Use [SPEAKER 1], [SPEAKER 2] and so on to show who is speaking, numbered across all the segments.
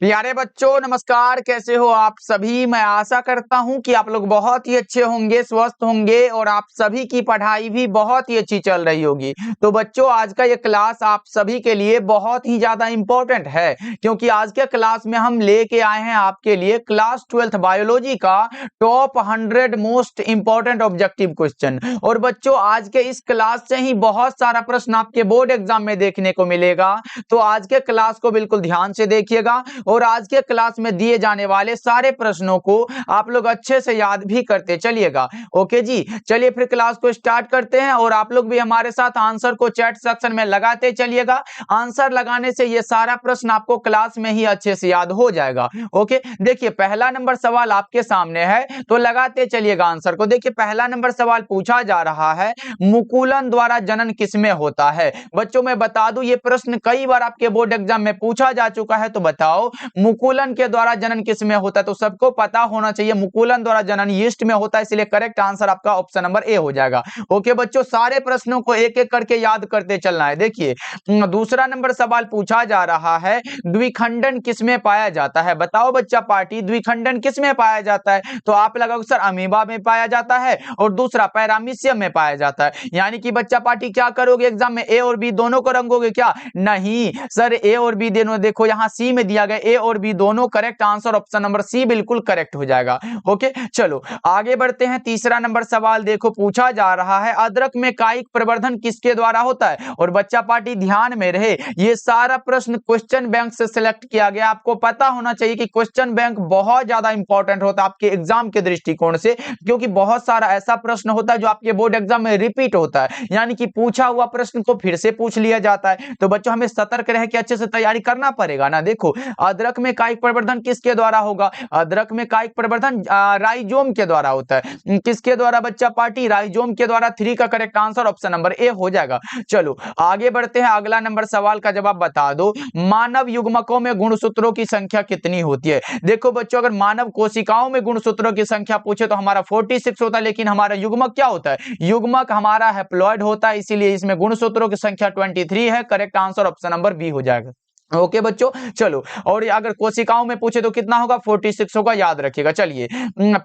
[SPEAKER 1] प्यारे बच्चों नमस्कार, कैसे हो आप सभी। मैं आशा करता हूं कि आप लोग बहुत ही अच्छे होंगे, स्वस्थ होंगे और आप सभी की पढ़ाई भी बहुत ही अच्छी चल रही होगी। तो बच्चों आज का ये क्लास आप सभी के लिए बहुत ही ज्यादा इंपॉर्टेंट है, क्योंकि आज के क्लास में हम लेके आए हैं आपके लिए क्लास 12th बायोलॉजी का top 100 most important objective question. और बच्चों आज के इस क्लास से ही बहुत सारा प्रश्न आपके बोर्ड एग्जाम में देखने को मिलेगा। तो आज के क्लास को बिल्कुल ध्यान से देखिएगा और आज के क्लास में दिए जाने वाले सारे प्रश्नों को आप लोग अच्छे से याद भी करते चलिएगा। ओके जी, चलिए फिर क्लास को स्टार्ट करते हैं और आप लोग भी हमारे साथ आंसर को चैट सेक्शन में लगाते चलिएगा। आंसर लगाने से ये सारा प्रश्न आपको क्लास में ही अच्छे से याद हो जाएगा। ओके, देखिए पहला नंबर सवाल आपके सामने है, तो लगाते चलिएगा आंसर को। देखिए पहला नंबर सवाल पूछा जा रहा है, मुकुलन द्वारा जनन किसमें होता है। बच्चों मैं बता दूं ये प्रश्न कई बार आपके बोर्ड एग्जाम में पूछा जा चुका है। तो बताओ मुकुलन के द्वारा जनन किसमें होता है, तो सबको पता होना चाहिए मुकुलन द्वारा जनन यीस्ट में होता है, इसलिए करेक्ट आंसर आपका ऑप्शन नंबर ए हो जाएगा। ओके बच्चों, सारे प्रश्नों को एक एक करके याद करते चलना है। देखिए दूसरा नंबर सवाल पूछा जा रहा है, द्विखंडन किसमें पाया जाता है। बताओ बच्चा पार्टी, द्विखंडन किसमें पाया जाता है। तो आप लगाओ सर अमीबा में पाया जाता है और दूसरा पैरामीशियम में पाया जाता है। यानी कि बच्चा पार्टी क्या करोगे एग्जाम में, ए और बी दोनों को रंगोगे क्या। नहीं सर, ए और बी दोनों, देखो यहां सी में दिया गया ए और बी दोनों correct answer option number C बिल्कुल करेक्ट हो जाएगा। ओके चलो आगे बढ़ते हैं। तीसरा नंबर सवाल देखो पूछा जा रहा है, अदरक में कायिक प्रवर्धन किसके द्वारा होता है। और बच्चा पार्टी ध्यान में रहे, ये सारा प्रश्न क्वेश्चन बैंक से सिलेक्ट किया गया। आपको पता होना चाहिए कि क्वेश्चन बैंक बहुत ज्यादा इंपॉर्टेंट होता है आपके एग्जाम के दृष्टिकोण से, क्योंकि बहुत सारा ऐसा प्रश्न होता है जो आपके बोर्ड एग्जाम में रिपीट होता है, यानी कि पूछा हुआ प्रश्न को फिर से पूछ लिया जाता है। तो बच्चों हमें सतर्क रह के अच्छे से तैयारी करना पड़ेगा ना। देखो अदरक में कायिक प्रवर्धन किसके द्वारा होगा, अदरक में कायिक प्रवर्धन राइजोम के द्वारा होता है। किसके द्वारा बच्चा पार्टी, राइजोम के द्वारा। 3 का correct answer option number A हो जाएगा। चलो आगे बढ़ते हैं, अगला नंबर सवाल का जवाब बता दो, मानव युग्मकों में गुणसूत्रों की संख्या कितनी होती है। देखो बच्चों अगर मानव कोशिकाओं में गुणसूत्रों की संख्या पूछे तो हमारा 46 होता है, लेकिन हमारा युग्मक क्या होता है, युग्मक हमारा हैप्लॉइड होता है, इसीलिए इसमें गुणसूत्रों की संख्या 23 है। Correct answer option number B हो जाएगा। ओके बच्चों चलो, और अगर कोशिकाओं में पूछे तो कितना होगा, 46 होगा, याद रखिएगा। चलिए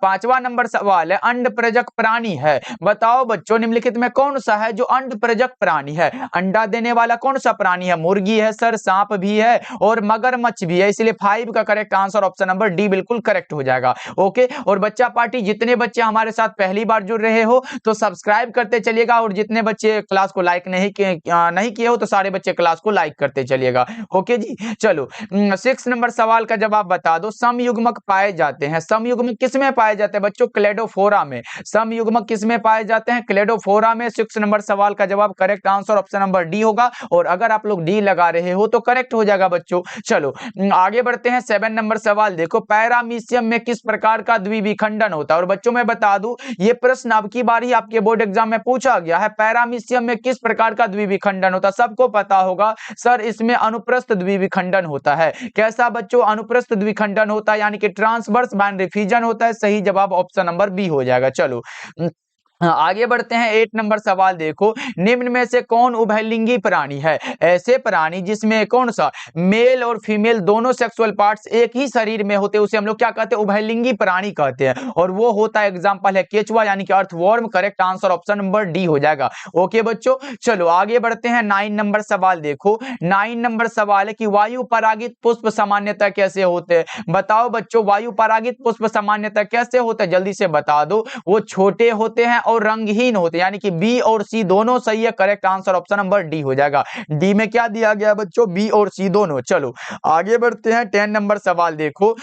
[SPEAKER 1] पांचवा नंबर सवाल है, अंडप्रजक प्राणी है। बताओ बच्चों निम्नलिखित में कौन सा है जो अंडप्रजक प्राणी है। अंडा देने वाला कौन सा प्राणी है, मुर्गी है सर, सांप भी है और मगरमच्छ भी है, इसलिए 5 का correct answer option number D बिल्कुल करेक्ट हो जाएगा। ओके, और बच्चा पार्टी जितने बच्चे हमारे साथ पहली बार जुड़ रहे हो तो सब्सक्राइब करते चलिएगा, और जितने बच्चे क्लास को लाइक नहीं किए हो तो सारे बच्चे क्लास को लाइक करते चलिएगा। ओके जी चलो 6 नंबर सवाल का जवाब बता दो, समयुग्मक पाए जाते हैं। समयुग्मक किसमें पाए जाते हैं बच्चों, क्लेडोफोरा में। समयुग्मक किसमें पाए जाते हैं, क्लेडोफोरा में। 6 नंबर सवाल का जवाब correct answer option number D होगा, और अगर आप लोग डी लगा रहे हो तो करेक्ट हो जाएगा बच्चों। चलो आगे बढ़ते हैं। 7 नंबर सवाल देखो, पैरामीशियम में किस प्रकार का द्विविखंडन होता है। और बच्चों मैं बता दूं ये प्रश्न अब की बार ही आपके बोर्ड एग्जाम में पूछा गया है, पैरामीशियम में किस प्रकार का द्विविखंडन होता है। सबको पता होगा सर इसमें अनुप्रस्थ द्विविखंडन होता है। कैसा बच्चों, अनुप्रस्थ द्विखंडन होता है, यानी कि ट्रांसवर्स बाइनरी फिजन होता है। सही जवाब ऑप्शन नंबर बी हो जाएगा। चलो आगे बढ़ते हैं। 8 नंबर सवाल देखो, निम्न में से कौन उभयलिंगी प्राणी है। ऐसे प्राणी जिसमें कौन सा, मेल और फीमेल दोनों सेक्सुअल पार्ट्स एक ही शरीर में होते हैं उसे हम लोग क्या कहते हैं, उभयलिंगी प्राणी कहते हैं, और वो होता है एग्जांपल है केचुआ यानी कि earthworm. Correct answer option number D हो जाएगा। ओके बच्चों चलो आगे बढ़ते हैं। 9 नंबर सवाल देखो, 9 नंबर सवाल है कि वायु परागित पुष्प सामान्यतः कैसे होते हैं। बताओ बच्चों वायु परागित पुष्प सामान्यतः कैसे होते हैं, जल्दी से बता दो। वो छोटे होते हैं और रंगहीन होते हैं, यानी कि बी और सी दोनों सही है। Correct answer option number D हो जाएगा। डी में क्या दिया गया बच्चों, बी और सी दोनों। चलो आगे बढ़ते हैं। 10 नंबर सवाल देखो,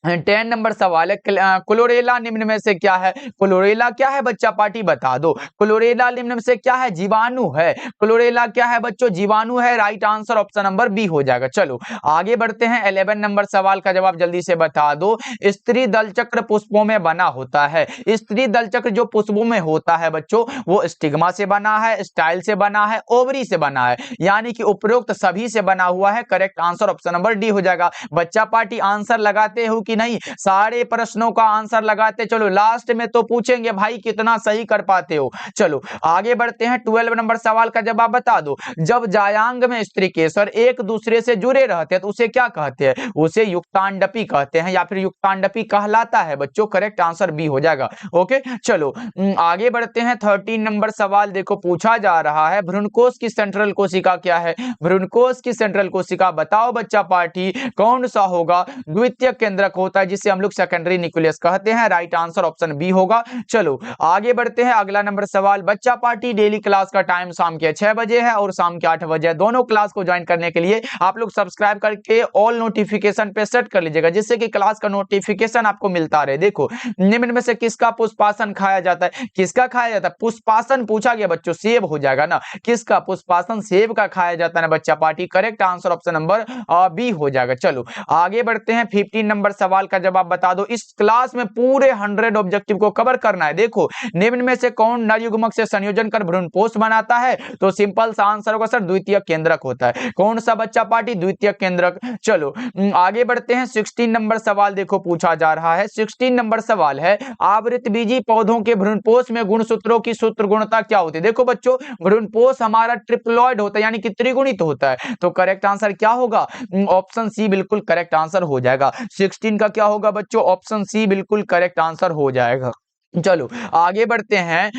[SPEAKER 1] 10 नंबर सवाल है, क्लोरेला निम्न में से क्या है। क्लोरेला क्या है बच्चा पार्टी बता दो। क्लोरेला निम्न में से क्या है, जीवाणु है। क्लोरेला क्या है बच्चों, जीवाणु है। Right answer option number B हो जाएगा। चलो आगे बढ़ते हैं। 11 नंबर सवाल का जवाब जल्दी से बता दो, स्त्री दल चक्र पुष्पों में बना होता है। स्त्री दल चक्र जो पुष्पों में होता है बच्चों वो स्टिग्मा से बना है, स्टाइल से बना है, ओवरी से बना है, यानी कि उपरोक्त सभी से बना हुआ है। Correct answer option number D हो जाएगा। बच्चा पार्टी आंसर लगाते हो कि नहीं, सारे प्रश्नों का आंसर लगाते चलो, लास्ट में तो पूछेंगे भाई कितना सही कर पाते हो। चलो आगे बढ़ते हैं, 12 नंबर सवाल का जवाब बता दो। जब जायांग में स्त्री केसर एक दूसरे से जुड़े रहते हैं तो उसे क्या कहते हैं? उसे युक्तांडपी कहते हैं या फिर युक्तांडपी कहलाता है बच्चों। करेक्ट आंसर बी हो जाएगा। ओके चलो आगे बढ़ते हैं, 13 नंबर सवाल देखो पूछा जा रहा है, भ्रूणकोश की सेंट्रल कोशिका क्या है? भ्रूणकोश की सेंट्रल कोशिका बताओ बच्चा पार्टी, कौन सा होगा? द्वितीयक केंद्रक होता है जिसे हम लोग सेकेंडरी न्यूक्लियस कहते हैं। राइट आंसर ऑप्शन बी होगा। चलो आगे बढ़ते हैं, अगला नंबर सवाल, बच्चा पार्टी डेली क्लास का टाइम शाम के 6 बजे है और शाम के 8 बजे। दोनों क्लास को ज्वाइन करने के लिए आप लोग सब्सक्राइब करके ऑल नोटिफिकेशन पे सेट कर लीजिएगा, जिससे कि क्लास का नोटिफिकेशन आपको मिलता रहे। देखो निम्न में से किसका पुष्पासन खाया जाता है? किसका खाया जाता है? पुष्पासन पूछा गया बच्चों, सेब हो जाएगा ना। किसका? पुष्पासन सेब का खाया जाता है ना बच्चा party. Correct answer option number B हो जाएगा। चलो आगे बढ़ते हैं, 15 नंबर सवाल का जवाब बता दो। इस क्लास में पूरे 100 ऑब्जेक्टिव को कवर करना है। देखो निम्न में से कौन नर युग्मक से संयोजन कर भ्रूणपोष बनाता है? तो सिंपल सा आंसर होगा सर द्वितीयक केंद्रक होता है। कौन सा बच्चा पार्टी? द्वितीयक केंद्रक। चलो आगे बढ़ते हैं, 16 नंबर सवाल देखो पूछा जा रहा है। 16 नंबर सवाल है, आवृतबीजी पौधों के भ्रूणपोष में गुणसूत्रों की सूत्र गुणता क्या होती है? देखो बच्चों भ्रूणपोष हमारा ट्रिप्लॉइड होता है यानी कि त्रिगुणित होता है। तो करेक्ट आंसर क्या होगा? ऑप्शन सी बिल्कुल करेक्ट आंसर हो जाएगा। 16 का क्या होगा बच्चों? ऑप्शन सी बिल्कुल करेक्ट आंसर हो जाएगा। चलो आगे बढ़ते हैं,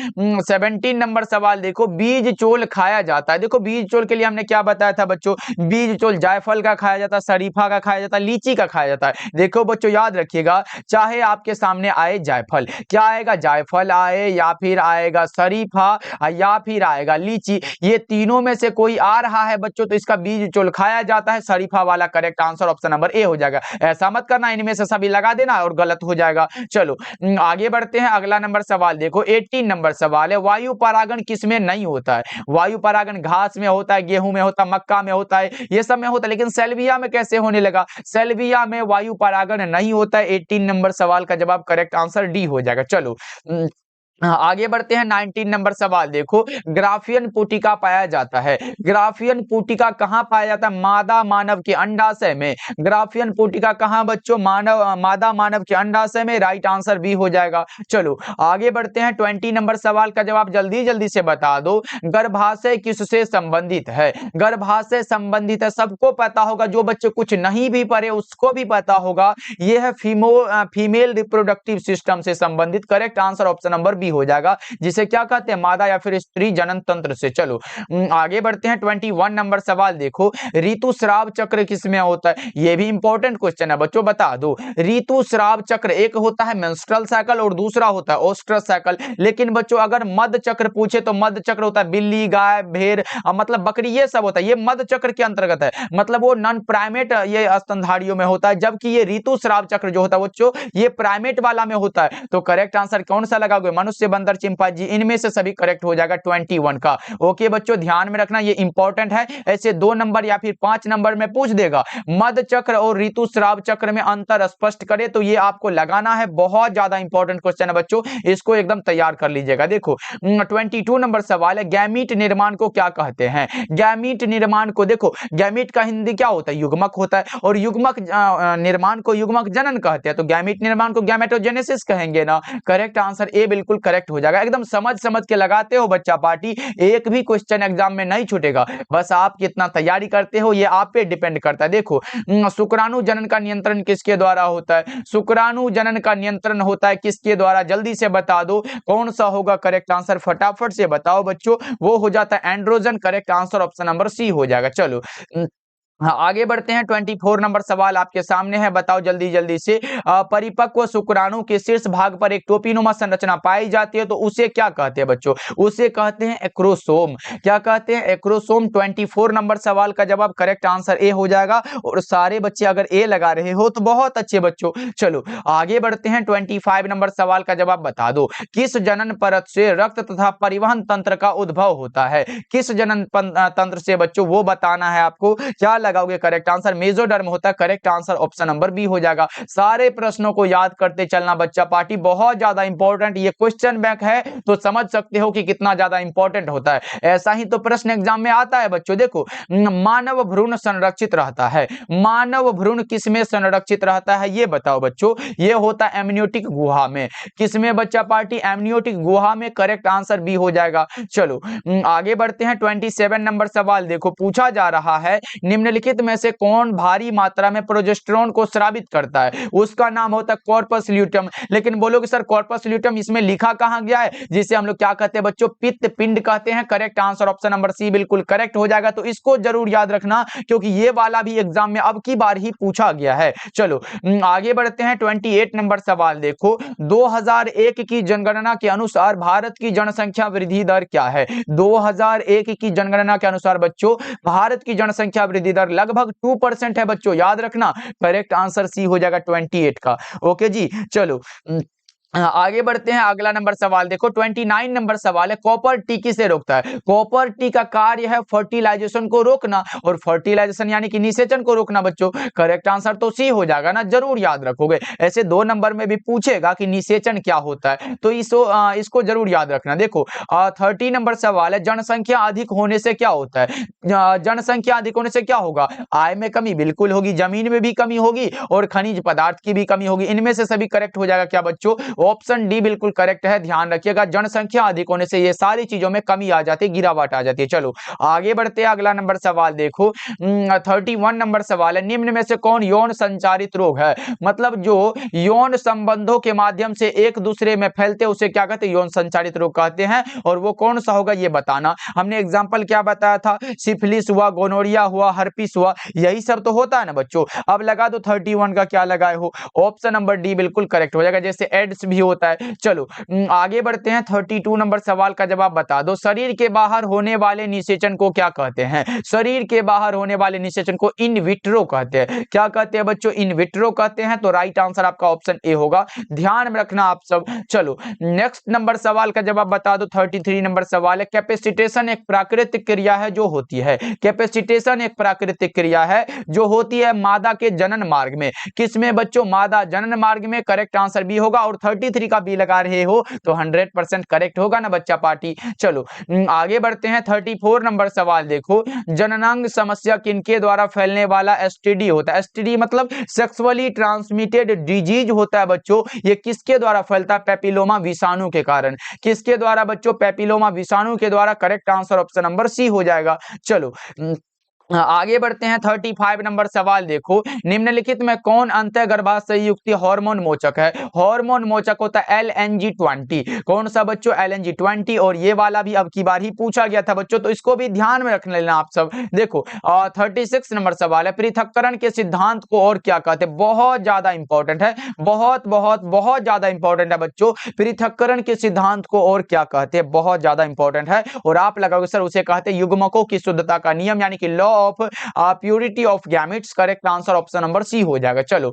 [SPEAKER 1] 17 नंबर सवाल देखो, बीज चोल खाया जाता है। देखो बीज चोल के लिए हमने क्या बताया था बच्चों? बीज चोल जायफल का खाया जाता है, शरीफा का खाया जाता है, लीची का खाया जाता है। देखो बच्चों याद रखिएगा, चाहे आपके सामने आए जायफल, क्या आएगा? जायफल आए या फिर आएगा शरीफा या फिर आएगा लीची, ये तीनों में से कोई आ रहा है बच्चों तो इसका बीज चोल खाया जाता है। शरीफा वाला correct answer option number A हो जाएगा। ऐसा मत करना इनमें से सभी लगा देना और गलत हो जाएगा। चलो आगे बढ़ते हैं, अगला नंबर सवाल देखो 18 नंबर सवाल है, वायु परागण किसमें नहीं होता है? वायु परागण घास में होता है, गेहूं में होता है, मक्का में होता है, ये सब में होता है, लेकिन सेल्विया में कैसे होने लगा? सेल्विया में वायु परागण नहीं होता है। 18 नंबर सवाल का जवाब करेक्ट आंसर डी हो जाएगा। चलो आगे बढ़ते हैं, 19 नंबर सवाल देखो, ग्राफियन पुटिका पाया जाता है। ग्राफियन पुटिका कहां पाया जाता है? मादा मानव के अंडाशय में। ग्राफियन पुटिका कहां बच्चों? मादा मानव के अंडाशय में। राइट आंसर बी हो जाएगा। चलो आगे बढ़ते हैं, 20 नंबर सवाल का जवाब जल्दी जल्दी से बता दो। गर्भाशय किससे संबंधित है? गर्भाशय संबंधित है, सबको पता होगा, जो बच्चे कुछ नहीं भी पढ़े उसको भी पता होगा, यह है फीमेल रिप्रोडक्टिव सिस्टम से संबंधित। Correct answer option number B हो जाएगा, जिसे क्या कहते हैं? मादा या फिर स्त्री जनन तंत्र से। चलो आगे बढ़ते हैं, 21 नंबर सवाल देखो, ऋतुस्राव चक्र किसमें होता है? यह भी इंपॉर्टेंट क्वेश्चन है बच्चों, बता दो। ऋतुस्राव चक्र एक होता है मेंस्ट्रुअल साइकिल और दूसरा होता है ओस्ट्रस साइकिल। लेकिन बच्चों अगर मध्य चक्र पूछे तो मध्य चक्र होता है बिल्ली, गाय, भेड़, मतलब बकरी, ये सब होता है, ये मध्य चक्र के अंतर्गत है, मतलब वो नॉन प्राइमेट ये स्तनधारियों में होता है, जबकि ये ऋतुस्राव चक्र जो होता है बच्चों ये प्राइमेट वाला में होता है। तो करेक्ट आंसर कौन सा लगाओगे? मनुष्य, बंदर, चिंपांजी, इनमें से सभी करेक्ट हो जाएगा 21 का। ओके बच्चों ध्यान में रखना, ये इंपॉर्टेंट है, ऐसे 2 नंबर या फिर 5 नंबर में पूछ देगा। मध्य चक्र और ऋतुस्राव चक्र में अंतर स्पष्ट करे तो ये आपको लगाना है, बहुत ज्यादा इंपॉर्टेंट क्वेश्चन है बच्चों, इसको एकदम तैयार कर लीजिएगा। देखो 22 नंबर सवाल है, गैमीट निर्माण को क्या कहते हैं? गैमीट निर्माण को देखो, गैमीट का हिंदी क्या होता है? युग्मक होता है, और युग्मक निर्माण को युग्मक जनन कहते हैं, तो गैमीट निर्माण को गैमेटोजेनेसिस कहेंगे ना। करेक्ट आंसर ए बिल्कुल करेक्ट हो जाएगा। एकदम समझ समझ के लगाते हो बच्चा पार्टी, एक भी क्वेश्चन एग्जाम में नहीं छूटेगा, बस आप कितना तैयारी करते हो ये आप पे डिपेंड करता है। देखो शुक्राणु जनन का नियंत्रण किसके द्वारा होता है? शुक्राणु जनन का नियंत्रण होता है किसके द्वारा? जल्दी से बता दो कौन सा होगा करेक्ट आंसर, फटाफट से बताओ बच्चों। वो हो जाता है androgen. Correct answer option number C हो जाएगा। चलो हाँ आगे बढ़ते हैं, 24 नंबर सवाल आपके सामने है, बताओ जल्दी जल्दी से। परिपक्व शुक्राणु के शीर्ष भाग पर एक टोपीनुमा संरचना पाई जाती है तो उसे क्या कहते हैं बच्चों? उसे कहते हैं एक्रोसोम। क्या कहते हैं? एक्रोसोम। 24 नंबर सवाल का जवाब करेक्ट आंसर ए हो जाएगा, और सारे बच्चे अगर ए लगा रहे हो तो बहुत अच्छे बच्चों। चलो आगे बढ़ते हैं, 25 नंबर सवाल का जवाब बता दो। किस जनन परत से रक्त तथा परिवहन तंत्र का उद्भव होता है? किस जनन तंत्र से बच्चों वो बताना है आपको। क्या लगाओगे करेक्ट आंसर, मेसोडर्म होता है correct answer, option number B हो जाएगा। सारे प्रश्नों को याद करते चलना बच्चा पार्टी, बहुत ज्यादा इंपॉर्टेंट ये क्वेश्चन बैंक है, तो समझ सकते हो कि कितना ज्यादा इंपॉर्टेंट होता है। ऐसा ही तो प्रश्न एग्जाम में आता है बच्चों। देखो, मानव भ्रूण संरक्षित रहता है, मानव भ्रूण किसमें संरक्षित रहता है ये बताओ बच्चों। ये होता है एमनियोटिक गुहा में। किसमें बच्चा पार्टी? एमनियोटिक गुहा में, करेक्ट आंसर बी हो जाएगा। चलो आगे बढ़ते हैं। 27 नंबर सवाल देखो, पूछा जा रहा है निम्नलिखित में से कौन भारी मात्रा में प्रोजेस्टेरोन को स्रावित करता है? उसका नाम होता है कॉर्पस ल्यूटियम। लेकिन बोलोगे सर कॉर्पस ल्यूटियम इसमें लिखा कहां गया है? जिसे हम लोग क्या कहते हैं बच्चों? पित्त पिंड कहते हैं, correct answer option number C बिल्कुल करेक्ट हो जाएगा। तो इसको जरूर याद रखना, क्योंकि ये वाला भी एग्जाम में अब की बार ही पूछा गया है। चलो आगे बढ़ते हैं। 28 नंबर सवाल देखो, 2001 की जनगणना के अनुसार भारत की जनसंख्या वृद्धि दर क्या है? 2001 की जनगणना के अनुसार बच्चों भारत की जनसंख्या वृद्धि दर लगभग 2% है बच्चों, याद रखना। करेक्ट आंसर सी हो जाएगा 28 का। ओके जी, चलो आगे बढ़ते हैं। अगला नंबर सवाल देखो, 29 नंबर सवाल है, कॉपर टी किसे रोकता है? कॉपर टी का कार्य है फर्टिलाइजेशन को रोकना, और फर्टिलाइजेशन यानी कि निषेचन को रोकना बच्चों। करेक्ट आंसर तो सी हो जाएगा ना, जरूर याद रखोगे। ऐसे 2 नंबर में भी पूछेगा कि निषेचन क्या होता है, तो इसको जरूर याद रखना। देखो 30 नंबर सवाल है, जनसंख्या अधिक होने से क्या होता है? जनसंख्या अधिक होने से क्या होगा? आय में कमी बिल्कुल होगी, जमीन में भी कमी होगी, और खनिज पदार्थ की भी कमी होगी। इनमें से सभी करेक्ट हो जाएगा क्या बच्चों? ऑप्शन डी बिल्कुल करेक्ट है। ध्यान रखिएगा, जनसंख्या अधिक होने से ये सारी चीजों में कमी आ जाती है, गिरावट आ जाती है। चलो आगे बढ़ते हैं। अगला नंबर सवाल देखो, 31 नंबर सवाल है, निम्न में से कौन यौन संचारित रोग है? मतलब जो यौन संबंधों के माध्यम से एक दूसरे में फैलते उसे क्या कहते हैं? यौन संचारित रोग कहते हैं। और वो कौन सा होगा ये बताना। हमने एग्जाम्पल क्या बताया था? सिफिलिस हुआ, गोनोरिया हुआ, हर्पिस हुआ, यही सब तो होता है ना बच्चों। अब लगा दो 31 का क्या लगाए हो, ऑप्शन नंबर डी बिल्कुल करेक्ट हो जाएगा, जैसे एड्स भी होता है। चलो आगे बढ़ते हैं। 32 नंबर सवाल का जवाब बता दो, शरीर के बाहर होने वाले निषेचन को क्या कहते हैं? शरीर के बाहर होने वाले निषेचन को इन विट्रो कहते हैं। क्या कहते हैं बच्चों? इन विट्रो कहते हैं। तो राइट आंसर आपका ऑप्शन ए होगा, ध्यान में रखना आप सब। चलो नेक्स्ट नंबर सवाल का जवाब बता दो। 33 नंबर सवाल है, कैपेसिटेशन एक प्राकृतिक क्रिया है जो होती है। कैपेसिटेशन एक प्राकृतिक क्रिया है जो होती है मादा के जनन मार्ग में। किसमें बच्चों? मादा जनन मार्ग में, करेक्ट आंसर बी होगा। और 33 का बी लगा रहे हो तो 100% करेक्ट होगा ना बच्चा पार्टी। चलो आगे बढ़ते हैं। 34 नंबर सवाल देखो, जननांग समस्या किनके द्वारा फैलने वाला एसटीडी होता है? एसटीडी मतलब सेक्सुअली ट्रांसमिटेड डिजीज होता है बच्चों। ये किसके द्वारा फैलता है? पेपिलोमा विषाणु के कारण। किसके द्वारा बच्चों? पेपिलोमा विषाणु के द्वारा। Correct answer option number C हो जाएगा। चलो आगे बढ़ते हैं। 35 नंबर सवाल देखो, निम्नलिखित में कौन अंतः गर्भाशय युक्त हार्मोन मोचक है? हार्मोन मोचक होता है LNG20। कौन सा बच्चों? LNG20। और ये वाला भी अब की बार ही पूछा गया था बच्चों, तो इसको भी ध्यान में रख लेना आप सब। देखो 36 नंबर सवाल है, पृथक्करण के सिद्धांत को और क्या कहते हैं? बहुत ज्यादा इंपॉर्टेंट है, बहुत बहुत बहुत ज्यादा इंपॉर्टेंट है बच्चों। पृथक्करण के सिद्धांत को और क्या कहते हैं? बहुत ज्यादा इंपॉर्टेंट है। और आप लगाओगे सर उसे कहते हैं युग्मकों की शुद्धता का नियम, यानी कि law of purity of gametes. Correct answer option number C हो जाएगा। चलो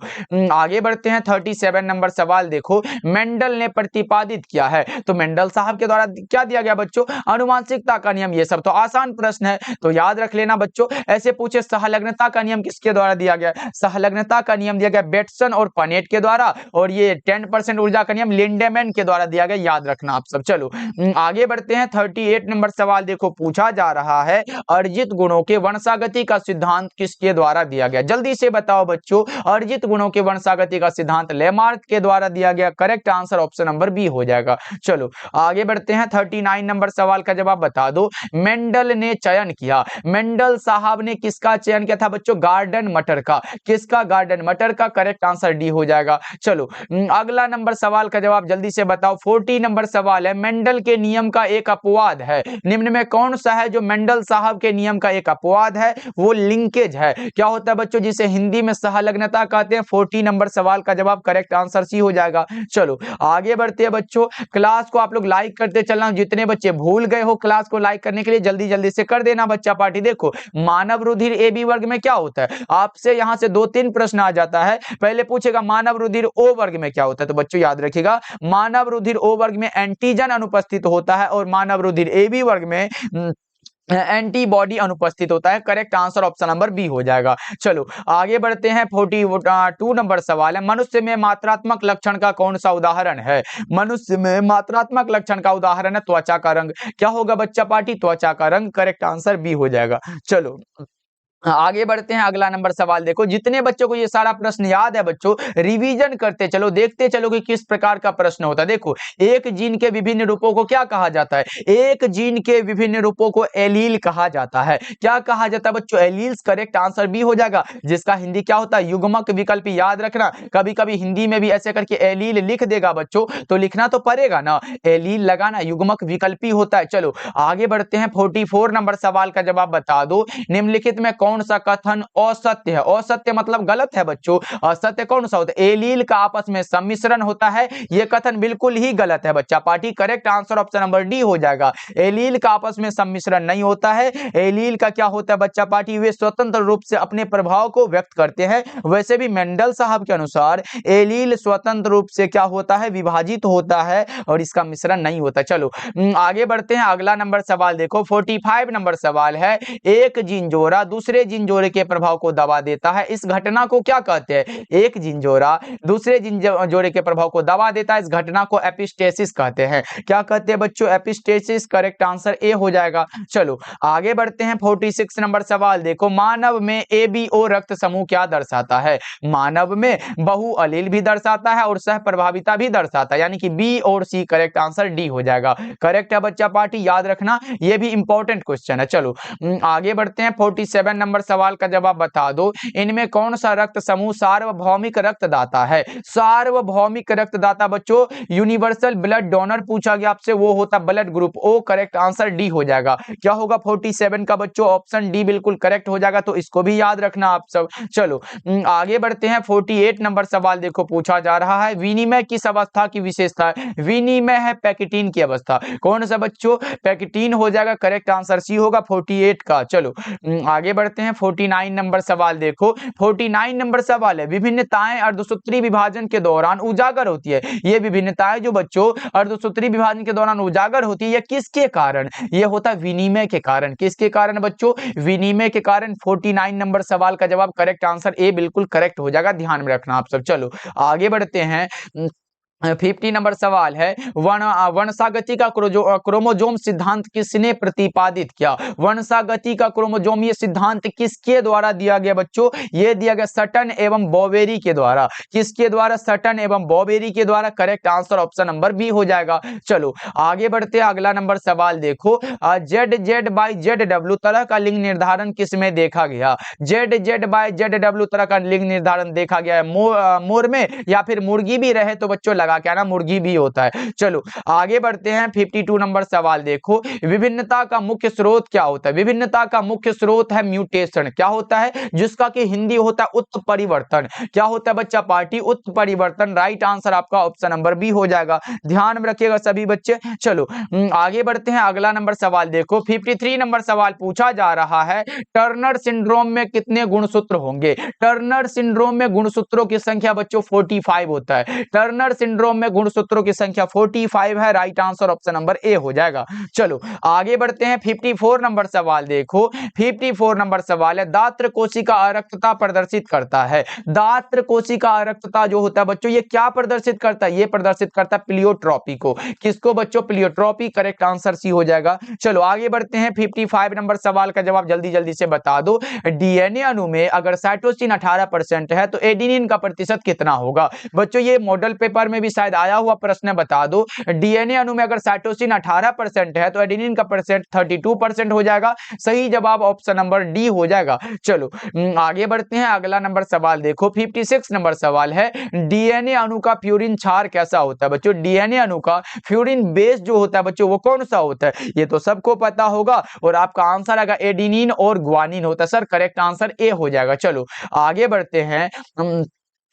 [SPEAKER 1] आगे बढ़ते हैं। 37 नंबर सवाल देखो, मेंडल ने प्रतिपादित किया है। तो मेंडल साहब के द्वारा क्या दिया गया बच्चों? आनुवंशिकता का नियम। ये सब तो आसान प्रश्न है, तो याद रख लेना बच्चों। ऐसे पूछे सहलग्नता का नियम किसके द्वारा दिया गया? सहलग्नता का नियम दिया गया बेटसन और पनेट के द्वारा। और ये 10% ऊर्जा का नियम लिंडेमैन के द्वारा दिया गया, याद रखना आप सब। चलो आगे बढ़ते हैं। 38 नंबर सवाल देखो, पूछा जा रहा है अर्जित गुणों के वंशागति का सिद्धांत किसके द्वारा दिया गया? जल्दी से बताओ बच्चों, अर्जित गुणों के वंशागति का सिद्धांत लेमार्क के द्वारा दिया गया। Correct answer option number B हो जाएगा। चलो आगे बढ़ते हैं। 39 नंबर सवाल का जवाब बता दो, मेंडल ने चयन किया। मेंडल साहब ने किसका चयन किया था बच्चों? गार्डन मटर का। किसका? गार्डन मटर का। करेक्ट आंसर डी हो जाएगा। चलो अगला नंबर सवाल का जवाब जल्दी से बताओ। 40 नंबर सवाल है, मेंडल के नियम का एक अपवाद है। निम्न में कौन सा है जो मेंडल साहब के नियम का एक अपवाद है? वो लिंकेज है। क्या होता है बच्चों? जिसे हिंदी में सहलग्नता कहते हैं। 40 नंबर सवाल का जवाब करेक्ट आंसर सी हो जाएगा। चलो आगे बढ़ते हैं बच्चों। क्लास को आप लोग लाइक करते चलना। जितने बच्चे भूल गए हो क्लास को लाइक करने के लिए, जल्दी जल्दी से कर देना बच्चा पार्टी। देखो मानव रुधिर ए बी वर्ग में क्या होता है? आपसे यहां से 2-3 प्रश्न आ जाता है। पहले पूछेगा मानव रुधिर ओ वर्ग में क्या होता है? तो बच्चों याद रखिएगा, मानव रुधिर ओ वर्ग में एंटीजन अनुपस्थित होता है, और मानव रुधिर ए बी वर्ग में एंटीबॉडी अनुपस्थित होता है। Correct answer option number B हो जाएगा। चलो आगे बढ़ते हैं। 42 नंबर सवाल है, मनुष्य में मात्रात्मक लक्षण का कौन सा उदाहरण है? मनुष्य में मात्रात्मक लक्षण का उदाहरण है त्वचा का रंग। क्या होगा बच्चा पार्टी? त्वचा का रंग। करेक्ट आंसर बी हो जाएगा। चलो आगे बढ़ते हैं। अगला नंबर सवाल देखो, जितने बच्चों को ये सारा प्रश्न याद है बच्चों, रिवीजन करते चलो, देखते चलो कि किस प्रकार का प्रश्न होता है। देखो, एक जीन के विभिन्न रूपों को क्या कहा जाता है? एक जीन के विभिन्न रूपों को एलील कहा जाता है। क्या कहा जाता है बच्चों? एलील्स। करेक्ट आंसर बी हो जाएगा, जिसका हिंदी क्या होता है? युग्मक विकल्प। याद रखना, कभी कभी हिंदी में भी ऐसे करके एलील लिख देगा बच्चों, तो लिखना तो पड़ेगा ना, एलील लगाना, युग्मक विकल्पी होता है। चलो आगे बढ़ते हैं। 44 नंबर सवाल का जवाब बता दो, निम्नलिखित में कौन सा कथन असत्य है? असत्य मतलब गलत है बच्चों। असत्य कौन सा होता है? एलील का आपस में सम्मिश्रण होता है, यह कथन बिल्कुल ही गलत है बच्चा party. Correct answer option number D हो जाएगा। एलील का आपस में सम्मिश्रण नहीं होता है। एलील का क्या होता है बच्चा पार्टी? वे स्वतंत्र रूप से अपने प्रभाव को व्यक्त करते हैं। वैसे भी मेंडल साहब के अनुसार एलील स्वतंत्र रूप से क्या होता है? विभाजित होता है, और इसका मिश्रण नहीं होता। चलो आगे बढ़ते हैं। अगला नंबर सवाल देखो, 45 नंबर सवाल है, एक जीन जोड़ा दूसरे जीन जोड़े के प्रभाव को दबा देता है, इस घटना को क्या कहते हैं? एक जीन जोड़ा दूसरे जीन जोड़े के प्रभाव को दबा देता है, इस घटना को एपिस्टेसिस कहते हैं। क्या कहते हैं बच्चों? एपिस्टेसिस। करेक्ट आंसर ए हो जाएगा। चलो आगे बढ़ते हैं। 46 नंबर सवाल देखो, मानव में एबीओ रक्त समूह क्या दर्शाता है? मानव में बहु अलील भी दर्शाता है और सह प्रभाविता भी दर्शाता है, यानी कि बी और सी। करेक्ट आंसर डी हो जाएगा। करेक्ट है बच्चा पार्टी, याद रखना, यह भी इंपॉर्टेंट क्वेश्चन है। चलो आगे बढ़ते हैं। 47 नंबर सवाल का जवाब बता दो, इनमें कौन सा रक्त समूह सार्वभौमिक रक्तदाता है? सार्वभौमिक रक्तदाता बच्चों, यूनिवर्सल ब्लड डोनर पूछा गया आपसे, वो होता blood group O. Correct answer D हो जाएगा। क्या होगा 47 का बच्चों? ऑप्शन डी बिल्कुल करेक्ट हो जाएगा, तो इसको भी याद रखना आप सब। चलो आगे बढ़ते हैं। 48 नंबर सवाल देखो, पूछा जा रहा है, विनिमय किस अवस्था की विशेषता है? विनिमय है पैकेटीन की अवस्था। कौन सा बच्चों? पैकेटीन हो जाएगा। करेक्ट आंसर सी होगा 48 का। चलो आगे बढ़ते हैं। 49 नंबर सवाल देखो, 49 नंबर सवाल है, विभिन्नताएं अर्धसूत्री विभाजन के दौरान उजागर होती है। ये विभिन्नताएं जो बच्चों अर्धसूत्री विभाजन के दौरान उजागर होती है, यह किसके कारण? यह होता है विनिमय के कारण। किसके कारण बच्चों? विनिमय के कारण। 49 नंबर सवाल का जवाब करेक्ट आंसर ए बिल्कुल करेक्ट हो जाएगा, ध्यान में रखना आप सब। चलो आगे बढ़ते हैं। 50 नंबर सवाल है, वंशागति का क्रोमोजोम सिद्धांत किसने प्रतिपादित किया? वंशागति का क्रोमोजोम ये सिद्धांत किसके द्वारा दिया गया बच्चों? ये दिया गया सटन एवं बॉवेरी के द्वारा। किसके द्वारा? सटन एवं बॉवेरी के द्वारा। Correct answer option number B हो जाएगा। चलो आगे बढ़ते हैं। अगला नंबर सवाल देखो, जेड बाई जेड डब्ल्यू तरह का लिंग निर्धारण किसमें देखा गया? जेड बाई जेड डब्ल्यू तरह का लिंग निर्धारण देखा गया है मोर में, या फिर मुर्गी भी रहे तो बच्चों लगा क्या ना, मुर्गी भी होता है। चलो आगे बढ़ते हैं। 52 नंबर सवाल देखो, विभिन्नता का मुख्य स्रोत क्या होता है? विभिन्नता का मुख्य स्रोत है म्यूटेशन। क्या होता है? जिसका कि हिंदी होता है उत्परिवर्तन। क्या होता है बच्चा पार्टी? उत्परिवर्तन। राइट आंसर आपका ऑप्शन नंबर बी हो जाएगा, ध्यान में रखिएगा सभी बच्चे। चलो आगे बढ़ते हैं। अगला नंबर सवाल देखो, 53 नंबर सवाल पूछा जा रहा है, टर्नर सिंड्रोम में कितने गुणसूत्र होंगे? टर्नर सिंड्रोम में गुणसूत्रों की संख्या बच्चों 45 होता है। टर्नर सिंड्रोम में गुणसूत्रों की संख्या 45 है। Right answer option number A हो जाएगा। चलो आगे बढ़ते हैं। 54 नंबर सवाल देखो, 54 नंबर सवाल है, दात्र कोशिका अरक्तता प्रदर्शित करता है। दात्र कोशिका अरक्तता जो होता है बच्चों, ये क्या प्रदर्शित करता है? ये प्रदर्शित करता है प्लियोट्रॉपी को। किसको बच्चों? प्लियोट्रॉपी। करेक्ट आंसर सी हो जाएगा। चलो आगे बढ़ते हैं। 55 नंबर सवाल का जवाब जल्दी जल्दी से बता दो, डीएनए अणु में अगर साइटोसिन 18% है तो एडेनिन का प्रतिशत कितना होगा? बच्चों ये मॉडल पेपर में भी शायद आया हुआ प्रश्न, बता दो, डीएनए अणु में अगर साइटोसिन 18% है तो एडेनिन का परसेंट 32% हो जाएगा। सही जवाब ऑप्शन नंबर डी हो जाएगा। चलो आगे बढ़ते हैं। अगला नंबर सवाल देखो, 56 नंबर सवाल है, डीएनए अणु का फ्यूरिन क्षार कैसा होता है? बच्चों डीएनए अणु का फ्यूरिन बेस जो होता है बच्चों, वो कौन सा होता है? ये तो सबको पता होगा, और आपका आंसर आएगा एडेनिन और ग्वानिन होता है। सर करेक्ट आंसर ए हो जाएगा। चलो आगे बढ़ते हैं।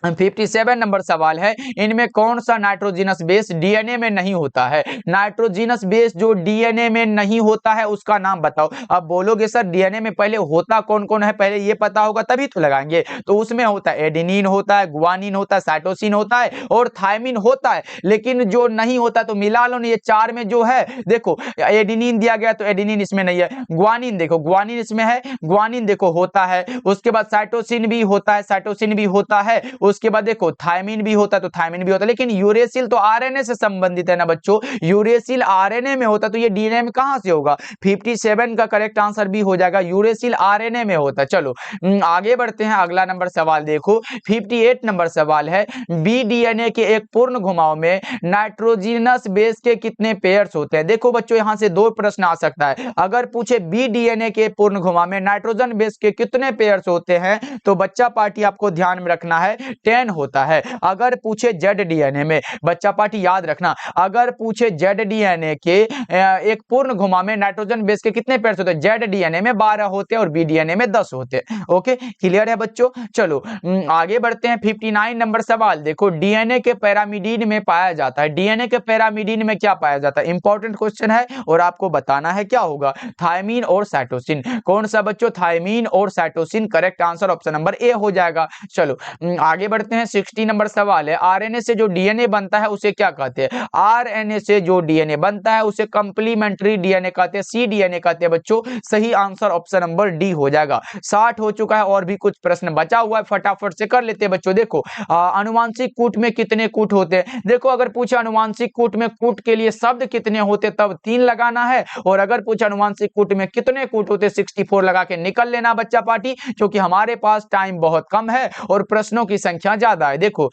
[SPEAKER 1] 57 नंबर सवाल है, इनमें कौन सा नाइट्रोजिनस बेस डीएनए में नहीं होता है? नाइट्रोजिनस बेस जो डीएनए में नहीं होता है उसका नाम बताओ। अब बोलोगे सर डीएनए में पहले होता कौन कौन है, पहले ये पता होगा तभी तो लगाएंगे। तो उसमें होता है एडेनिन होता है, गुआनिन होता है, साइटोसिन होता है और थायमिन होता है। लेकिन जो नहीं होता तो मिला लो, ये चार में जो है देखो एडेनिन दिया गया तो एडेनिन इसमें नहीं है। गुआनिन देखो, गुआनिन इसमें है, गुआनिन देखो होता है। उसके बाद साइटोसिन भी होता है, साइटोसिन भी होता है। उसके बाद देखो थायमिन भी होता है, तो थायमिन भी होता है। लेकिन यूरेसिल तो आरएनए से संबंधित है ना बच्चों, यूरेसिल आरएनए में होता, तो ये डीएनए में कहां से होगा? 57 का करेक्ट आंसर भी हो जाएगा, यूरेसिल आरएनए में होता। चलो आगे बढ़ते हैं, अगला नंबर सवाल देखो 58 नंबर सवाल है, बी डीएनए के एक पूर्ण घुमाव में नाइट्रोजिनस बेस के कितने पेयर्स होते हैं? देखो बच्चों यहां से दो प्रश्न आ सकता है। अगर पूछे बी डीएनए के पूर्ण घुमाव में नाइट्रोजन बेस के कितने पेयर्स होते हैं, तो बच्चा पार्टी आपको ध्यान में रखना है 10 होता है। अगर पूछे जेड डीएनए में, बच्चा पार्टी याद रखना, अगर पूछे जेड डीएनए के एक पूर्ण घुमाव में नाइट्रोजन बेस के कितने पेयर्स होते हैं? जेड डीएनए में 12 होते हैं और बी डीएनए में 10 होते हैं। ओके क्लियर है बच्चों? चलो आगे बढ़ते हैं, 59 नंबर सवाल देखो, डीएनए के पैरामिडीन में पाया जाता है, डीएनए के पैरामिडीन में क्या पाया जाता है? इंपॉर्टेंट क्वेश्चन है और आपको बताना है क्या होगा, थायमीन और साइटोसिन। कौन सा बच्चों? थायमीन और cytosine. Correct answer option number A हो जाएगा। चलो आगे बढ़ते हैं, 60 नंबर सवाल है, आरएनए से जो डीएनए बनता है उसे क्या कहते हैं? आरएनए से जो डीएनए बनता है उसे कंप्लीमेंट्री डीएनए कहते हैं, सी डीएनए कहते हैं बच्चों। सही आंसर ऑप्शन नंबर डी हो जाएगा। 60 हो चुका है और भी कुछ प्रश्न बचा हुआ है, फटाफट से कर लेते हैं बच्चों। देखो अनुवांशिक कूट में कितने कूट होते हैं? देखो अगर पूछा अनुवांशिक कूट में कूट के लिए शब्द कितने होते तब 3 लगाना है, और अगर पूछा अनुवांशिक कूट में कितने कूट होते 64 लगा के निकल लेना बच्चा पार्टी, क्योंकि हमारे पास टाइम बहुत कम है और प्रश्नों की संख्या ज्यादा है। देखो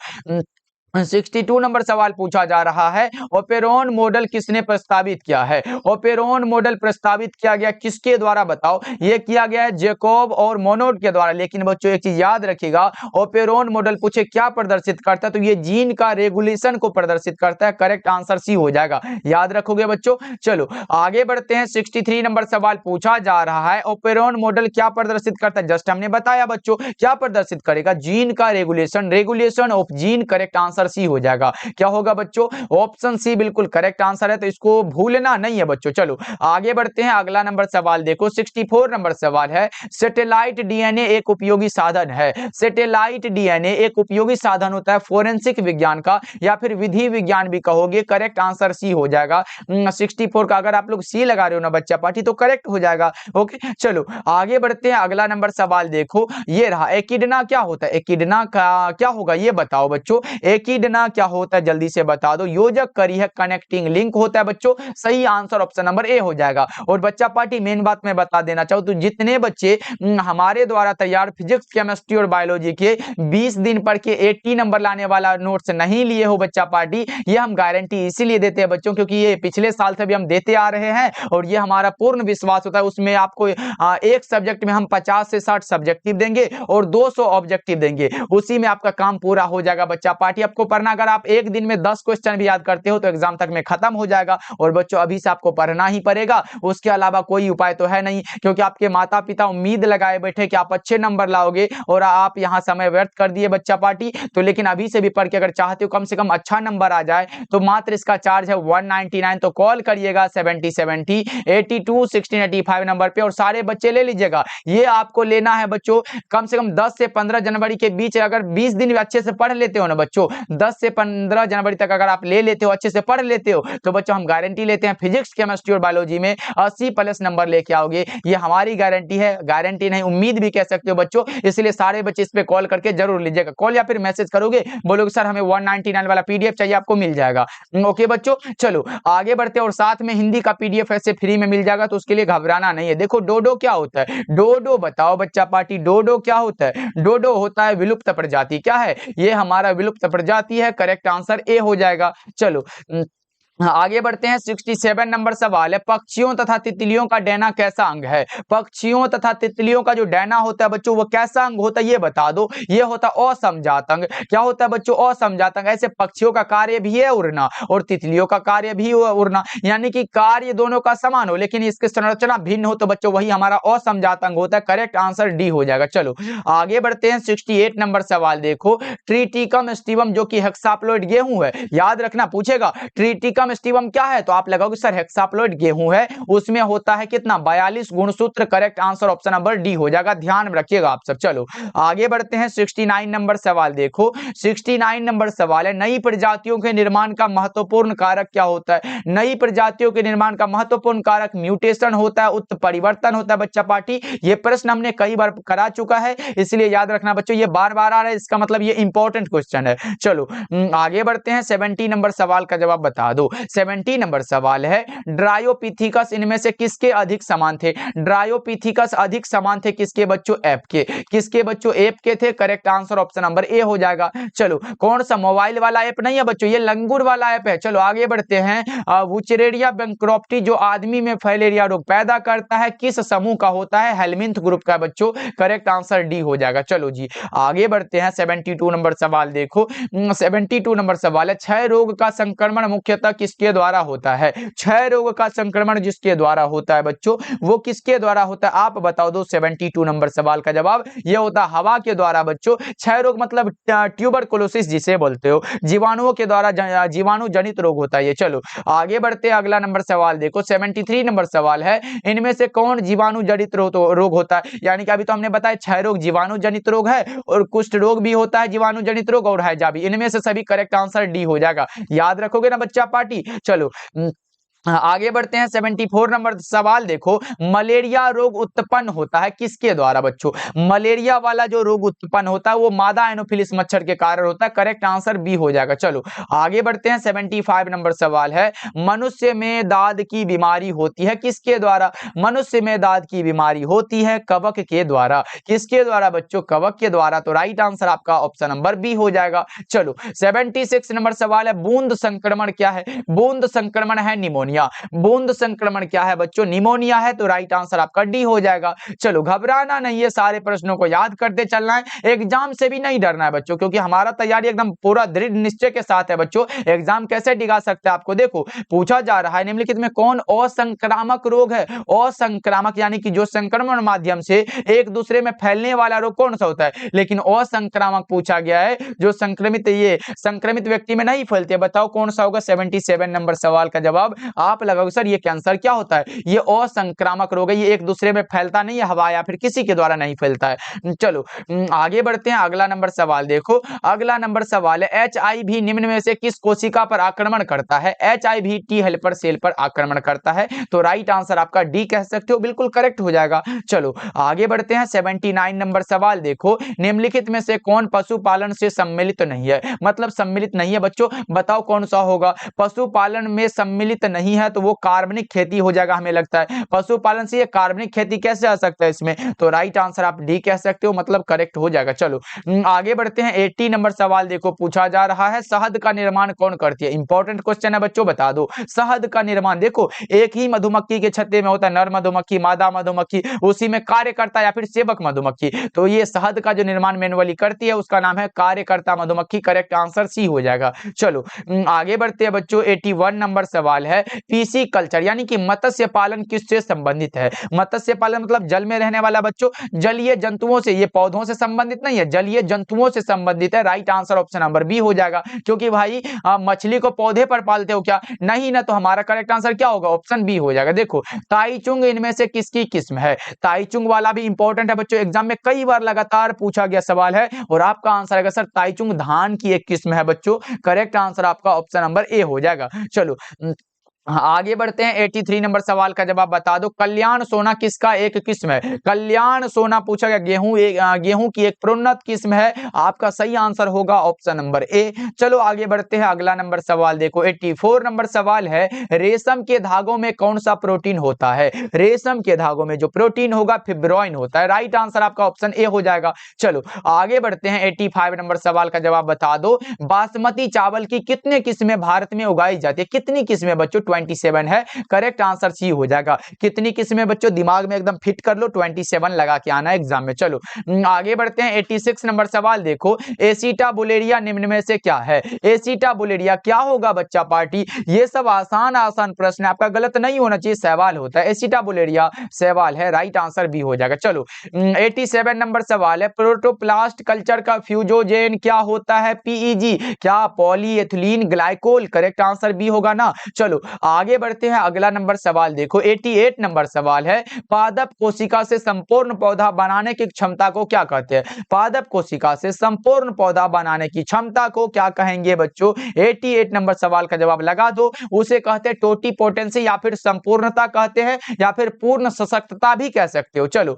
[SPEAKER 1] 62 नंबर सवाल पूछा जा रहा है, ओपेरॉन मॉडल किसने प्रस्तावित किया है? ओपेरॉन मॉडल प्रस्तावित किया गया किसके द्वारा बताओ? यह किया गया है जैकोब और मोनोड के द्वारा। लेकिन बच्चों एक चीज याद रखिएगा, ओपेरॉन मॉडल पूछे क्या प्रदर्शित करता है, तो ये जीन का रेगुलेशन को प्रदर्शित करता है। करेक्ट आंसर सी हो जाएगा, याद रखोगे बच्चों। चलो आगे बढ़ते हैं, 63 नंबर सवाल पूछा जा रहा है, ओपेरॉन मॉडल क्या प्रदर्शित करता है? जस्ट हमने बताया बच्चों, क्या प्रदर्शित करेगा? जीन का regulation, regulation of gene. Correct answer C हो जाएगा। क्या होगा बच्चों? ऑप्शन सी बिल्कुल करेक्ट आंसर है, तो इसको भूलना नहीं है बच्चों। चलो आगे बढ़ते हैं, अगला नंबर सवाल देखो 64 नंबर सवाल है, सैटेलाइट डीएनए एक उपयोगी साधन है। सैटेलाइट डीएनए एक उपयोगी साधन होता है फोरेंसिक विज्ञान का, या फिर विधि विज्ञान भी कहोगे। करेक्ट आंसर सी हो जाएगा। 64 का अगर आप लोग सी लगा रहे हो ना बच्चा पार्टी, तो करेक्ट हो जाएगा। ओके चलो आगे बढ़ते हैं, अगला नंबर सवाल देखो, ये रहा, एकिडना क्या होता है? एकिडना का क्या होगा ये बताओ बच्चों। एकिडना क्या होता है जल्दी से बता दो। योजक करी कनेक्टिंग लिंक होता है बच्चों। सही आंसर ऑप्शन नंबर ए हो जाएगा। और बच्चा पार्टी मेन बात मैं बता देना चाहूँ तो जितने बच्चे हमारे द्वारा तैयार फिजिक्स केमिस्ट्री और बायोलॉजी के 20 दिन पढ़ के 80 नंबर लाने वाला नोट्स नहीं लिए हो बच्चा पार्टी, ये हम गारंटी इसीलिए देते हैं बच्चों क्योंकि ये पिछले साल से भी हम देते आ रहे हैं और ये हमारा पूर्ण विश्वास होता है। उसमें आपको एक सब्जेक्ट में हम 50 से 60 सब्जेक्टिव देंगे और 200 ऑब्जेक्टिव देंगे, उसी में आपका काम पूरा हो जाएगा बच्चा पार्टी। आपको पढ़ना, अगर आप एक दिन में 10 क्वेश्चन भी याद करते हो तो एग्जाम तक में खत्म हो जाएगा। और बच्चों अभी से आपको पढ़ना ही पड़ेगा, उसके अलावा कोई उपाय तो है नहीं, क्योंकि आपके माता पिता उम्मीद लगाए बैठे कि आप अच्छे नंबर लाओगे और आप यहां समय व्यर्थ कर दिए बच्चा पार्टी। तो लेकिन अभी से भी पढ़ के अगर चाहते हो कम से कम अच्छा नंबर आ जाए तो मात्र इसका चार्ज है 199। तो कॉल करिएगा 7070 82 1685 नंबर पे और सारे बच्चे ले लीजिएगा। ये आपको लेना है बच्चों कम से कम 10 से 15 जनवरी के बीच। अगर 20 दिन अच्छे से पढ़ लेते हो ना बच्चों, 10 से 15 जनवरी तक अगर आप ले लेते हो, अच्छे से पढ़ लेते हो, तो बच्चों हम गारंटी लेते हैं फिजिक्स केमिस्ट्री और बायोलॉजी में 80+ नंबर लेके आओगे। ये हमारी गारंटी है, गारंटी नहीं उम्मीद भी कह सकते हो बच्चों। इसलिए सारे बच्चे इस पे कॉल करके जरूर लीजिएगा। कॉल या फिर मैसेज करोगे, बोलोगे सर हमें 199 वाला पीडीएफ चाहिए, आपको मिल जाएगा। ओके बच्चों चलो आगे बढ़ते हैं, और साथ में हिंदी का पीडीएफ ऐसे फ्री में मिल जाएगा, तो उसके लिए घबराना नहीं है। देखो डोडो क्या होता है? डोडो बताओ बच्चा पार्टी, डोडो क्या होता है? डोडो होता है विलुप्त प्रजाति। क्या है ये? हमारा विलुप्त प्रजाति है। करेक्ट आंसर ए हो जाएगा। चलो आगे बढ़ते हैं 67 नंबर सवाल है, पक्षियों तथा तितलियों का डैना कैसा अंग है? पक्षियों तथा तितलियों का जो डैना होता है बच्चों वो कैसा अंग होता है ये बता दो। ये होता है असमजात अंग। क्या होता है बच्चों? असमजात अंग। ऐसे पक्षियों का कार्य भी है उड़ना और तितलियों का कार्य भी उड़ना, यानी कि कार्य दोनों का समान हो लेकिन इसकी संरचना भिन्न हो तो बच्चों वही हमारा असमजात अंग होता है। करेक्ट आंसर डी हो जाएगा। चलो आगे बढ़ते हैं 68 नंबर सवाल देखो, ट्रिटिकम स्टिवम जो कि हेक्साप्लॉइड गेहूं है, याद रखना पूछेगा ट्रिटिकम स्टीवम क्या है तो आप लगाओगे सर हेक्साप्लॉइड गेहूं है, उसमें होता है कितना 42 गुणसूत्र। Correct answer option number D हो जाएगा, ध्यान में रखिएगा आप सब। चलो आगे बढ़ते हैं 69 नंबर सवाल देखो, 69 नंबर सवाल है, नई प्रजातियों के निर्माण का महत्वपूर्ण कारक क्या होता है? नई प्रजातियों के निर्माण का महत्वपूर्ण कारक म्यूटेशन होता है, उत्परिवर्तन होता है बच्चा पार्टी। ये प्रश्न हमने कई बार करा चुका है इसलिए याद रखना बच्चों, ये बार बार आ रहा है इसका मतलब ये इंपॉर्टेंट क्वेश्चन है। चलो आगे बढ़ते हैं 70 नंबर सवाल का जवाब बता दो। 70 नंबर सवाल है, ड्रायोपिथिकस इनमें से किसके अधिक समान थे? ड्रायोपिथिकस अधिक समान थे किसके बच्चों? एप के। किसके बच्चों? एप के थे। Correct answer option number A हो जाएगा। चलो कौन सा? मोबाइल वाला ऐप नहीं है बच्चों, ये लंगूर वाला ऐप है। चलो आगे बढ़ते हैं, वुचरेरिया बैंक्रोप्टी जो आदमी में फैलेरिया रोग पैदा करता है किस समूह का होता है? हेलमिंथ ग्रुप का बच्चों। करेक्ट आंसर डी हो जाएगा। चलो जी आगे बढ़ते हैं 72 नंबर सवाल देखो, 72 नंबर सवाल है, क्षय रोग का संक्रमण मुख्यतः किसके द्वारा होता है? क्षय रोग का संक्रमण जिसके द्वारा होता है बच्चों वो किसके द्वारा होता है आप बताओ दो। 72 नंबर सवाल का जवाब ये होता है हवा के द्वारा बच्चों। क्षय रोग मतलब ट्यूबरकुलोसिस जिसे बोलते हो, जीवाणुओं के द्वारा जीवाणु जनित रोग होता है ये। चलो आगे बढ़ते हैं, अगला नंबर सवाल देखो 73 नंबर सवाल है, इनमें से कौन जीवाणु जनित रोग होता है? यानी कि अभी तो हमने बताया क्षय रोग जीवाणु जनित रोग है और कुष्ठ रोग भी होता है जीवाणु जनित रोग और हैजा भी, इनमें से सभी करेक्ट आंसर डी हो जाएगा। याद रखोगे ना बच्चा पार्टी। चलो आगे बढ़ते हैं 74 नंबर सवाल देखो, मलेरिया रोग उत्पन्न होता है किसके द्वारा बच्चों? मलेरिया वाला जो रोग उत्पन्न होता है वो मादा एनोफिलिस मच्छर के कारण होता है। करेक्ट आंसर बी हो जाएगा। चलो आगे बढ़ते हैं 75 नंबर सवाल है, मनुष्य में दाद की बीमारी होती है किसके द्वारा? मनुष्य में दाद की बीमारी होती है कवक के द्वारा। किसके द्वारा बच्चों? कवक के द्वारा। तो राइट आंसर आपका ऑप्शन नंबर बी हो जाएगा। चलो 76 नंबर सवाल है, बूंद संक्रमण क्या है? बूंद संक्रमण है निमोनिया। बूंद संक्रमण क्या है बच्चों? निमोनिया है। तो राइट आंसर आपका डी हो जाएगा। चलो घबराना नहीं है, सारे प्रश्नों को याद करते चलना है, एग्जाम से भी नहीं डरना है बच्चों क्योंकि हमारा तैयारी एकदम पूरा दृढ़ निश्चय के साथ है बच्चों। एग्जाम कैसे डिगा सकते हैं आपको, देखो पूछा जा रहा है निम्नलिखित में कौन असंक्रामक रोग है? असंक्रामक यानी कि जो संक्रमण माध्यम से एक दूसरे में फैलने वाला रोग कौन सा होता है? लेकिन असंक्रामक पूछा गया है, जो संक्रमित ये संक्रमित व्यक्ति में नहीं फैलते। बताओ कौन सा होगा? 77 नंबर सवाल का जवाब आप लगाओगे सर ये कैंसर क्या होता है? ये असंक्रामक रोग है, ये एक दूसरे में फैलता नहीं है, हवा या फिर किसी के द्वारा नहीं फैलता है। चलो आगे बढ़ते हैं, अगला नंबर सवाल देखो, अगला नंबर सवाल है, HIV निम्न में से किस कोशिका पर आक्रमण करता है? HIV टी हेल्पर सेल पर आक्रमण करता है। तो राइट आंसर आपका डी कह सकते हो, बिल्कुल करेक्ट हो जाएगा। चलो आगे बढ़ते हैं 79 नंबर सवाल देखो, निम्नलिखित में से कौन पशुपालन से सम्मिलित नहीं है? मतलब सम्मिलित नहीं है बच्चों, बताओ कौन सा होगा? पशुपालन में सम्मिलित नहीं है तो वो कार्बनिक खेती हो जाएगा हमें लगता है। पशुपालन से ये कार्बनिक खेती कैसे आ सकता है इसमें? तो राइट आंसर आप डी कह सकते हो, मतलब करेक्ट हो जाएगा। चलो आगे बढ़ते हैं, 80 नंबर सवाल देखो, पूछा जा रहा है शहद का निर्माण कौन करती है? इंपॉर्टेंट क्वेश्चन है बच्चों, बता दो। शहद का निर्माण देखो एक ही मधुमक्खी के छत्ते में होता है, नर मधुमक्खी मादा मधुमक्खी, उसी में कार्यकर्ता या फिर सेवक मधुमक्खी। तो ये शहद का जो निर्माण मैनुअली करती है उसका नाम है कार्यकर्ता मधुमक्खी। करेक्ट आंसर सी हो जाएगा। चलो आगे बढ़ते हैं बच्चों, 81 नंबर सवाल है, पीसी कल्चर यानी कि मत्स्य पालन किससे संबंधित है? मत्स्य पालन मतलब जल में रहने वाला बच्चों, जलीय जंतुओं से, ये पौधों से संबंधित नहीं है, जलीय जंतुओं से संबंधित है। Right answer option number B हो जाएगा, क्योंकि भाई मछली को पौधे पर पालते हो क्या? नहीं ना, तो हमारा करेक्ट आंसर क्या होगा? ऑप्शन बी हो जाएगा। देखो ताइचुंग इनमें से किसकी किस्म है? ताइचुंग वाला भी इंपॉर्टेंट है बच्चों, एग्जाम में कई बार लगातार पूछा गया सवाल है और आपका आंसर आएगा सर ताइचुंग धान की एक किस्म है बच्चों। करेक्ट आंसर आपका ऑप्शन नंबर ए हो जाएगा। चलो हाँ, आगे बढ़ते हैं। 83 नंबर सवाल का जवाब बता दो। कल्याण सोना किसका एक किस्म है? कल्याण सोना पूछा गया, गेहूं की एक प्रोन्नत किस्म है। आपका सही आंसर होगा ऑप्शन नंबर ए। चलो आगे बढ़ते हैं, अगला नंबर सवाल देखो। 84 नंबर सवाल है, रेशम के धागों में कौन सा प्रोटीन होता है? रेशम के धागों में जो प्रोटीन होगा फिब्रोइन होता है। राइट आंसर आपका ऑप्शन ए हो जाएगा। चलो आगे बढ़ते हैं। 85 नंबर सवाल का जवाब बता दो। बासमती चावल की कितने किस्में भारत में उगाई जाती है? कितनी किस्में बच्चों? 27 है। करेक्ट आंसर सी हो जाएगा। कितनी किस्में बच्चों? दिमाग में एकदम फिट कर लो, 27 लगा के आना एग्जाम में। चलो आगे बढ़ते हैं। 86 नंबर सवाल देखो। एसिटाबुलेरिया निम्न में से क्या है? एसिटाबुलेरिया क्या होगा बच्चा पार्टी? ये सब आसान आसान प्रश्न है, आपका गलत नहीं होना चाहिए, सवाल होता है। एसिटाबुलेरिया सवाल है, राइट आंसर भी हो जाएगा। चलो 87 नंबर सवाल है। प्रोटोप्लास्ट कल्चर का फ्यूजोजेन क्या होता है? पीईजी। क्या? Polyethylene glycol. करेक्ट आंसर भी होगा ना। चलो आगे बढ़ते हैं, अगला नंबर सवाल देखो। 88 नंबर सवाल है। पादप कोशिका से संपूर्ण पौधा बनाने की क्षमता को क्या कहते हैं? पादप कोशिका से संपूर्ण पौधा बनाने की क्षमता को क्या कहेंगे बच्चों? 88 नंबर सवाल का जवाब लगा दो। उसे कहते हैं टोटिपोटेंसी, या फिर संपूर्णता कहते हैं, या फिर पूर्ण सशक्तता भी कह सकते हो। चलो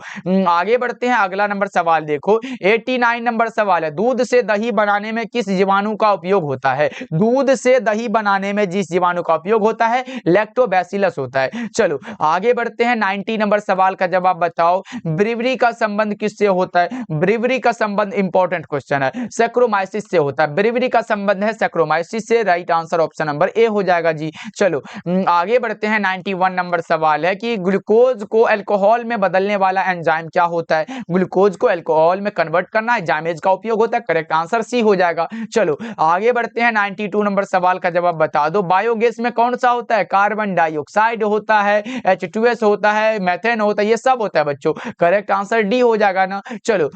[SPEAKER 1] आगे बढ़ते हैं, अगला नंबर सवाल देखो। 89 नंबर सवाल है। दूध से दही बनाने में किस जीवाणु का उपयोग होता है? दूध से दही बनाने में जिस जीवाणु का उपयोग होता है, लैक्टोबैसिलस होता है। चलो आगे बढ़ते हैं। 90 नंबर सवाल का जवाब बताओ। ब्रीवरी का संबंध किससे होता है? ब्रीवरी का संबंध इंपॉर्टेंट क्वेश्चन है, सैक्रोमाइसिस से होता है। ब्रीवरी का संबंध है सैक्रोमाइसिस से। Right answer option number A हो जाएगा जी। चलो आगे बढ़ते हैं। 91 नंबर सवाल है कि ग्लूकोज को अल्कोहल में बदलने वाला एंजाइम क्या होता है? ग्लूकोज को अल्कोहल में कन्वर्ट करना एंजाइमेज का उपयोग होता है। करेक्ट आंसर सी हो जाएगा। चलो आगे बढ़ते हैं। 92 नंबर सवाल का जवाब बता दो। बायोगैस में कौन सा होता है? कार्बन डाइऑक्साइड होता है, H2S होता है, मेथेन होता है, ये सब होता है बच्चों। करेक्ट आंसर डी हो जाएगा ना। चलो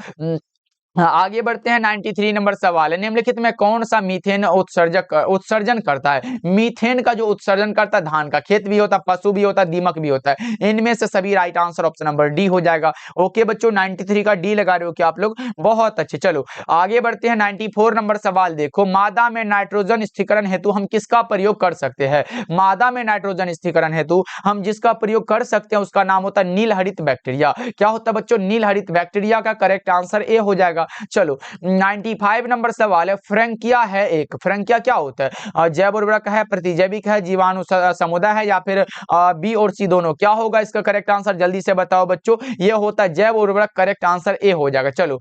[SPEAKER 1] आगे बढ़ते हैं। 93 नंबर सवाल है। निम्नलिखित में कौन सा मीथेन उत्सर्जन करता है? मीथेन का जो उत्सर्जन करता है, धान का खेत भी होता है, पशु भी होता है, दीमक भी होता है। इनमें से सभी right answer option number D हो जाएगा। ओके बच्चों, 93 का डी लगा रहे हो क्या आप लोग? बहुत अच्छे। चलो आगे बढ़ते हैं। 94 नंबर सवाल देखो। मादा में नाइट्रोजन स्थिरीकरण हेतु हम किसका प्रयोग कर सकते हैं? मादा में नाइट्रोजन स्थिरीकरण हेतु हम जिसका प्रयोग कर सकते हैं उसका नाम होता है नील हरित बैक्टीरिया। क्या होता है बच्चों? नील हरित बैक्टीरिया का करेक्ट आंसर ए हो जाएगा। चलो 95 नंबर सवाल है। फ्रंकिया है एक। फ्रंकिया क्या होता है? जैव उर्वरक है, प्रतिजैविक है, जीवाणु समुदाय है, या फिर बी और सी दोनों? क्या होगा इसका करेक्ट आंसर? जल्दी से बताओ बच्चों। ये होता है जैव उर्वरक। करेक्ट आंसर ए हो जाएगा। चलो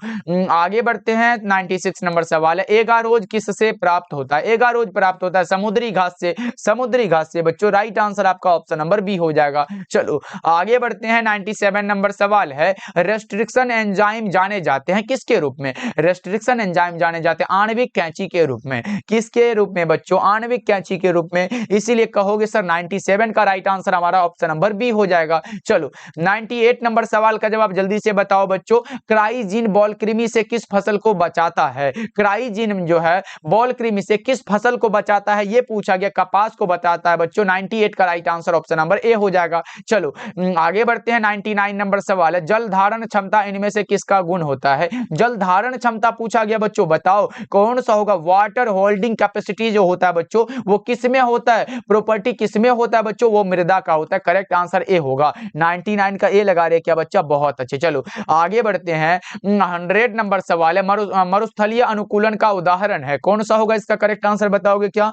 [SPEAKER 1] आगे बढ़ते हैं। 96 नंबर सवाल है। एगारोज किससे प्राप्त होता है? एगारोज प्राप्त होता है समुद्री घास से। समुद्री घास से बच्चों। राइट आंसर आपका ऑप्शन नंबर बी हो जाएगा। चलो आगे बढ़ते हैं। 97 नंबर सवाल है। रेस्ट्रिक्शन एंजाइम जाने जाते हैं किसके रूप में? रेस्ट्रिक्शन एंजाइम जाने जाते हैं आणविक कैंची के रूप में। किसके रूप में बच्चों? आणविक कैंची के रूप में। इसीलिए कहोगे सर 97 का राइट आंसर हमारा ऑप्शन नंबर बी हो जाएगा। चलो 98 नंबर सवाल का जवाब जल्दी से बताओ बच्चों। क्राइजीन बॉल कृमि से किस फसल को बचाता है? क्राइजीन जो है बॉल कृमि से किस फसल को बचाता है? ये पूछा गया। कपास को बचाता है बच्चों। 98 का right answer option number A हो जाएगा। चलो आगे बढ़ते हैं। 99 नंबर सवाल है। जल धारण क्षमता इनमें से किसका गुण होता है? जल धारण क्षमता पूछा गया बच्चों, बताओ कौन सा होगा? वाटर होल्डिंग कैपेसिटी जो होता है बच्चों, वो किसमें होता है? प्रॉपर्टी किसमें होता है बच्चों? वो मृदा का होता है। करेक्ट आंसर ए होगा। 99 का ए लगा रहे क्या बच्चा? बहुत अच्छे। चलो आगे बढ़ते हैं। 100 नंबर सवाल है। मरुस्थलीय अनुकूलन का उदाहरण है कौन सा होगा? इसका करेक्ट आंसर बताओगे क्या?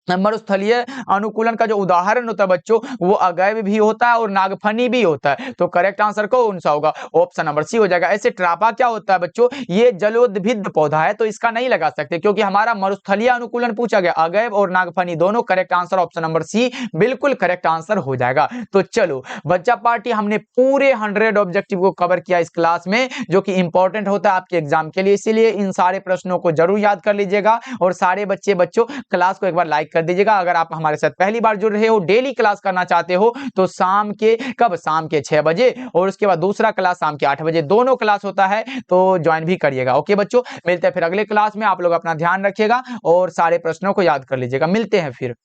[SPEAKER 1] मरुस्थलीय अनुकूलन का जो उदाहरण होता है बच्चों, वो अगैव भी होता है और नागफनी भी होता है। तो करेक्ट आंसर कौन सा होगा? ऑप्शन नंबर सी हो जाएगा। ऐसे ट्रापा क्या होता है बच्चों? ये जलोद्भिद पौधा है, तो इसका नहीं लगा सकते क्योंकि हमारा मरुस्थलीय अनुकूलन पूछा गया। अगैव और नागफनी दोनों। Correct answer option number C बिल्कुल करेक्ट आंसर हो जाएगा। तो चलो बच्चा पार्टी, हमने पूरे 100 ऑब्जेक्टिव को कवर किया इस क्लास में, जो कि इंपॉर्टेंट होता है आपके एग्जाम के लिए। इसीलिए इन सारे प्रश्नों को जरूर याद कर लीजिएगा। और सारे बच्चों क्लास को एक बार लाइक कर दीजिएगा। अगर आप हमारे साथ पहली बार जुड़ रहे हो, डेली क्लास करना चाहते हो, तो शाम के 6 बजे, और उसके बाद दूसरा क्लास शाम के 8 बजे, दोनों क्लास होता है, तो ज्वाइन भी करिएगा। ओके बच्चों, मिलते हैं फिर अगले क्लास में। आप लोग अपना ध्यान रखिएगा और सारे प्रश्नों को याद कर लीजिएगा। मिलते हैं फिर।